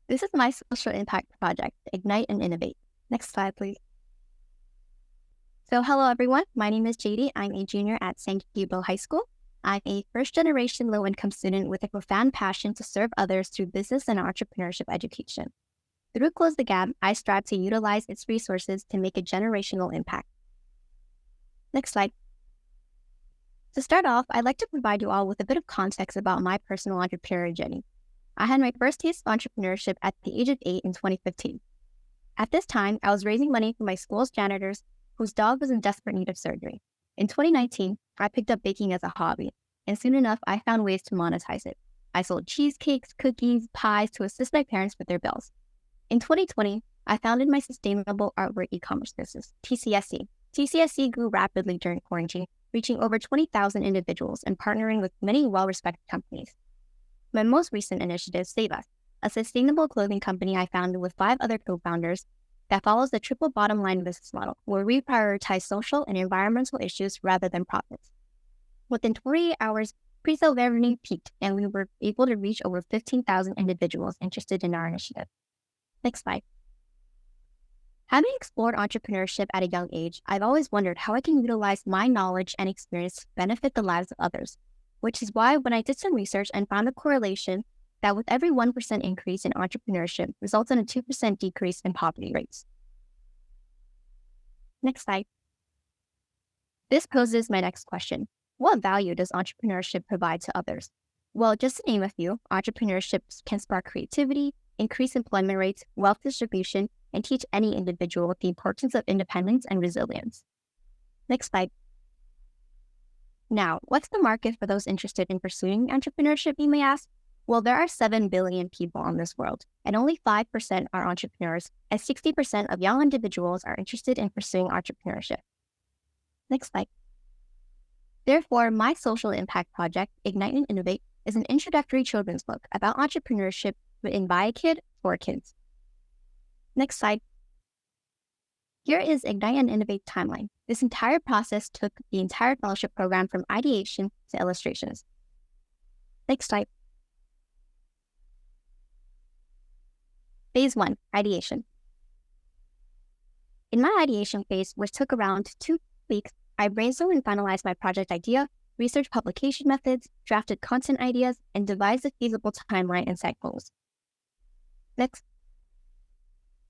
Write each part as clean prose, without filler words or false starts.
This is my social impact project, Ignite and Innovate. Next slide, please. So hello, everyone. My name is Jadee. I'm a junior at San Diego High School. I'm a first-generation low-income student with a profound passion to serve others through business and entrepreneurship education. Through Close the Gap, I strive to utilize its resources to make a generational impact. Next slide. To start off, I'd like to provide you all with a bit of context about my personal entrepreneurial journey. I had my first taste of entrepreneurship at the age of 8 in 2015. At this time, I was raising money for my school's janitors whose dog was in desperate need of surgery. In 2019, I picked up baking as a hobby, and soon enough, I found ways to monetize it. I sold cheesecakes, cookies, pies to assist my parents with their bills. In 2020, I founded my sustainable artwork e-commerce business, TCSC. TCSC grew rapidly during quarantine, reaching over 20,000 individuals and partnering with many well-respected companies. My most recent initiative, Save Us, a sustainable clothing company I founded with 5 other co-founders that follows the triple bottom line business model, where we prioritize social and environmental issues rather than profits. Within 48 hours, pre-sale revenue peaked, and we were able to reach over 15,000 individuals interested in our initiative. Next slide. Having explored entrepreneurship at a young age, I've always wondered how I can utilize my knowledge and experience to benefit the lives of others, which is why when I did some research and found a correlation that with every 1% increase in entrepreneurship results in a 2% decrease in poverty rates. Next slide. This poses my next question. What value does entrepreneurship provide to others? Well, just to name a few, entrepreneurship can spark creativity, increase employment rates, wealth distribution, and teach any individual the importance of independence and resilience. Next slide. Now, what's the market for those interested in pursuing entrepreneurship, you may ask? Well, there are 7 billion people on this world, and only 5% are entrepreneurs, and 60% of young individuals are interested in pursuing entrepreneurship. Next slide. Therefore, my social impact project, Ignite and Innovate, is an introductory children's book about entrepreneurship written by a kid for kids. Next slide. Here is Ignite and Innovate timeline. This entire process took the entire fellowship program from ideation to illustrations. Next slide. Phase 1, ideation. In my ideation phase, which took around 2 weeks, I brainstormed and finalized my project idea, researched publication methods, drafted content ideas, and devised a feasible timeline and set goals. Next.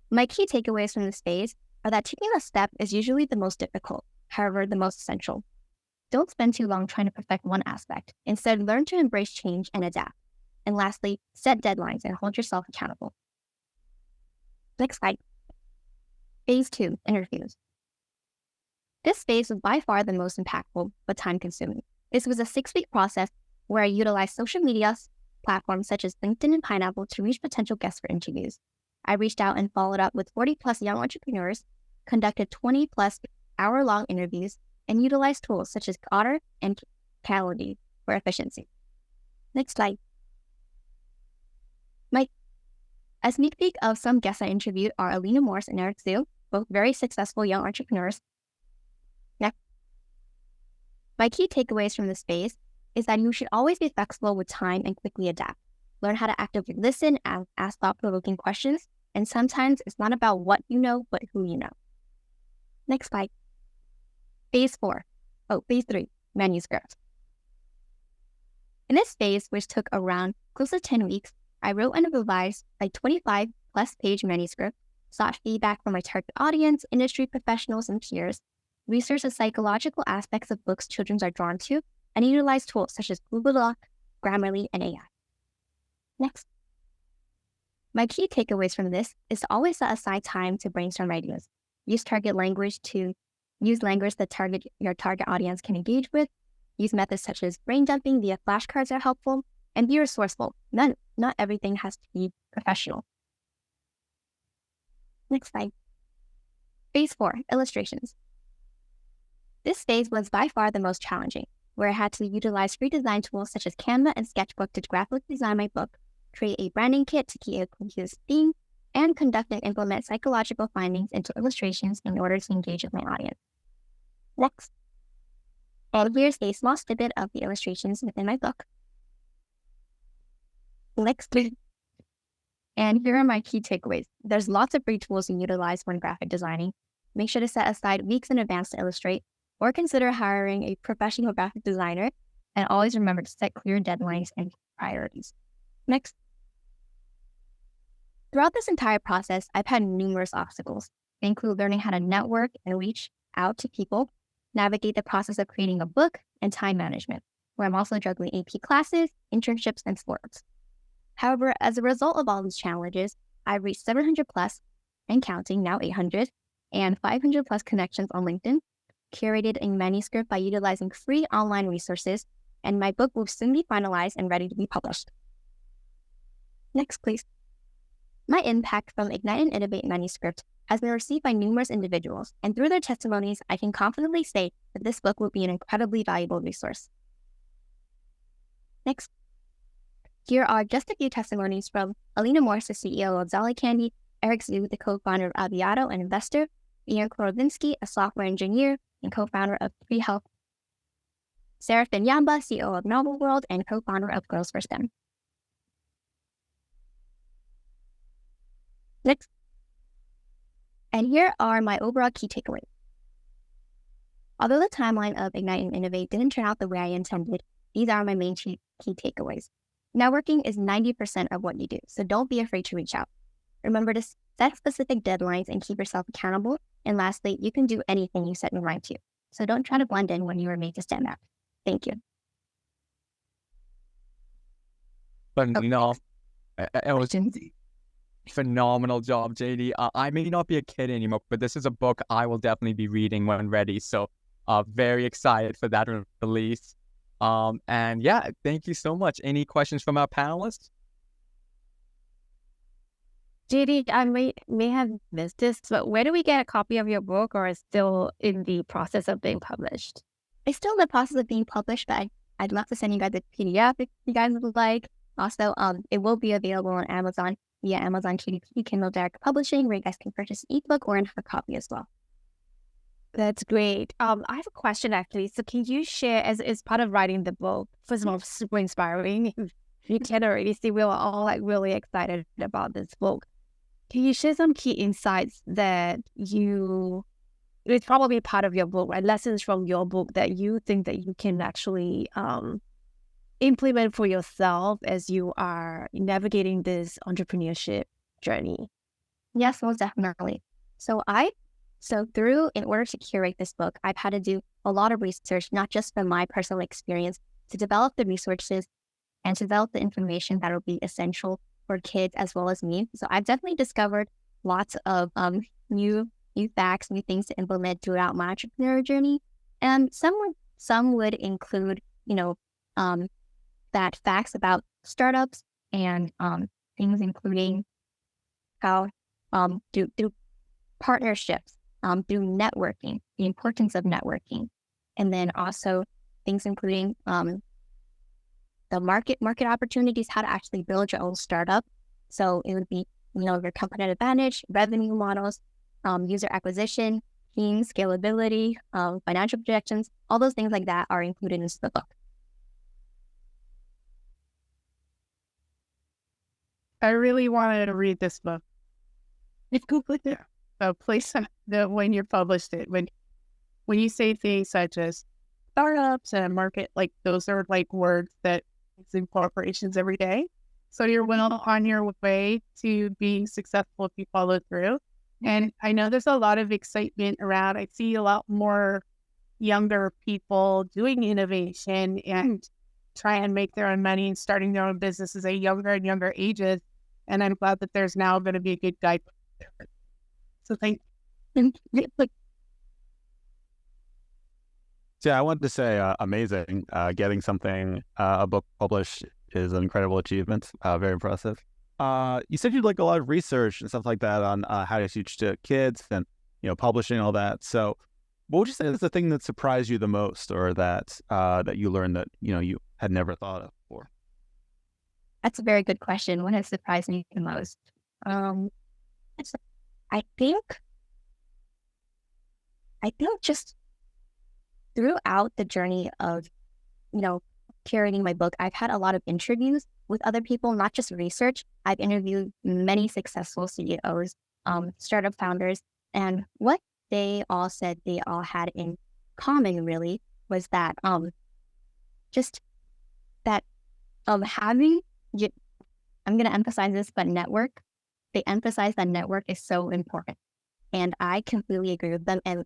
My key takeaways from this phase are that taking a step is usually the most difficult, however, the most essential. Don't spend too long trying to perfect one aspect. Instead, learn to embrace change and adapt. And lastly, set deadlines and hold yourself accountable. Next slide. Phase 2, interviews. This phase was by far the most impactful, but time-consuming. This was a 6-week process where I utilized social media platforms such as LinkedIn and Pineapple to reach potential guests for interviews. I reached out and followed up with 40-plus young entrepreneurs, conducted 20-plus hour-long interviews, and utilized tools such as Otter and Calendly for efficiency. Next slide. A sneak peek of some guests I interviewed are Alina Morse and Eric Zhu, both very successful young entrepreneurs. Next. My key takeaways from this phase is that you should always be flexible with time and quickly adapt. Learn how to actively listen and ask thought-provoking questions, and sometimes it's not about what you know, but who you know. Next slide. Phase 3, manuscript. In this phase, which took around close to 10 weeks, I wrote and revised a 25-plus page manuscript, sought feedback from my target audience, industry professionals, and peers, researched the psychological aspects of books children are drawn to, and utilized tools such as Google Doc, Grammarly, and AI. Next. My key takeaways from this is to always set aside time to brainstorm ideas. Use language that your target audience can engage with. Use methods such as brain dumping via flashcards are helpful, and be resourceful. Not everything has to be professional. Next slide. Phase 4, illustrations. This phase was by far the most challenging, where I had to utilize free design tools such as Canva and Sketchbook to graphically design my book, create a branding kit to keep a cohesive theme, and conduct and implement psychological findings into illustrations in order to engage with my audience. Next. And here's a small snippet of the illustrations within my book. Next. And here are my key takeaways. There's lots of free tools you utilize when graphic designing. Make sure to set aside weeks in advance to illustrate, or consider hiring a professional graphic designer. And always remember to set clear deadlines and priorities. Next. Throughout this entire process, I've had numerous obstacles. They include learning how to network and reach out to people, navigate the process of creating a book, and time management, where I'm also juggling AP classes, internships, and sports. However, as a result of all these challenges, I've reached 700 plus and counting, now 800, and 500 plus connections on LinkedIn, curated a manuscript by utilizing free online resources, and my book will soon be finalized and ready to be published. Next, please. My impact from Ignite and Innovate manuscript has been received by numerous individuals, and through their testimonies, I can confidently say that this book will be an incredibly valuable resource. Next. Here are just a few testimonies from Alina Morse, the CEO of Zolly Candy, Eric Zhu, the co-founder of Aviato and investor, Ian Korovinsky, a software engineer and co-founder of Free Health, Serafin Yamba, CEO of Novel World and co-founder of Girls for STEM. Next. And here are my overall key takeaways. Although the timeline of Ignite and Innovate didn't turn out the way I intended, these are my main key takeaways. Networking is 90% of what you do, so don't be afraid to reach out. Remember to set specific deadlines and keep yourself accountable. And lastly, you can do anything you set your mind to. So don't try to blend in when you were made to stand out. Thank you. Phenomenal job, Jadee. I may not be a kid anymore, but this is a book I will definitely be reading when ready. So very excited for that release. And yeah, thank you so much. Any questions from our panelists? Jadee, I may have missed this, but where do we get a copy of your book, or is still in the process of being published? It's still in the process of being published, but I'd love to send you guys a PDF if you guys would like. Also, it will be available on Amazon via Amazon KDP Kindle Direct Publishing, where you guys can purchase an ebook or an hard copy as well. That's great. I have a question actually. So can you share, as part of writing the book, first of all, super inspiring. You can already see we were all like really excited about this book. Can you share some key insights that it's probably part of your book, right? Lessons from your book that you think that you can actually implement for yourself as you are navigating this entrepreneurship journey? Yes, most definitely. In order to curate this book, I've had to do a lot of research, not just from my personal experience, to develop the resources and to develop the information that will be essential for kids as well as me. So I've definitely discovered lots of new facts, new things to implement throughout my entrepreneurial journey. And some would include, that facts about startups and things including how do partnerships, through networking, the importance of networking, and then also things including the market opportunities, how to actually build your own startup. So it would be, your competitive advantage, revenue models, user acquisition, team scalability, financial projections, all those things like that are included in the book. I really wanted to read this book. Yeah. So please, when you published it, when you say things such as startups and market, like those are like words that it's in corporations every day. So you're well on your way to being successful if you follow through. And I know there's a lot of excitement around. I see a lot more younger people doing innovation and try and make their own money and starting their own businesses at younger and younger ages. And I'm glad that there's now going to be a good guide. So thank you. Yeah, I wanted to say amazing. Getting a book published is an incredible achievement. Very impressive. You said you like a lot of research and stuff like that on how to teach to kids and, publishing all that. So what would you say is the thing that surprised you the most, or that you learned that, you had never thought of before? That's a very good question. What has surprised me the most? I think just throughout the journey of, curating my book, I've had a lot of interviews with other people, not just research. I've interviewed many successful CEOs, startup founders, and what they all said they all had in common really was that just that having, I'm going to emphasize this, but network, they emphasize that network is so important. And I completely agree with them. And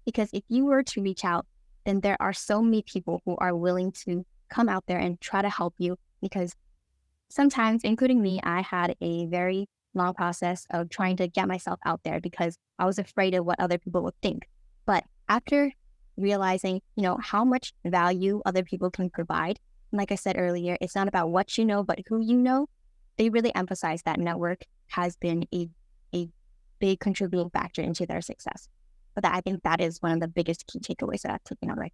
because if you were to reach out, then there are so many people who are willing to come out there and try to help you, because sometimes, including me, I had a very long process of trying to get myself out there because I was afraid of what other people would think. But after realizing, how much value other people can provide, and like I said earlier, it's not about what you know, but who you know. They really emphasize that network has been a big contributing factor into their success. But I think that is one of the biggest key takeaways that I've taken on right.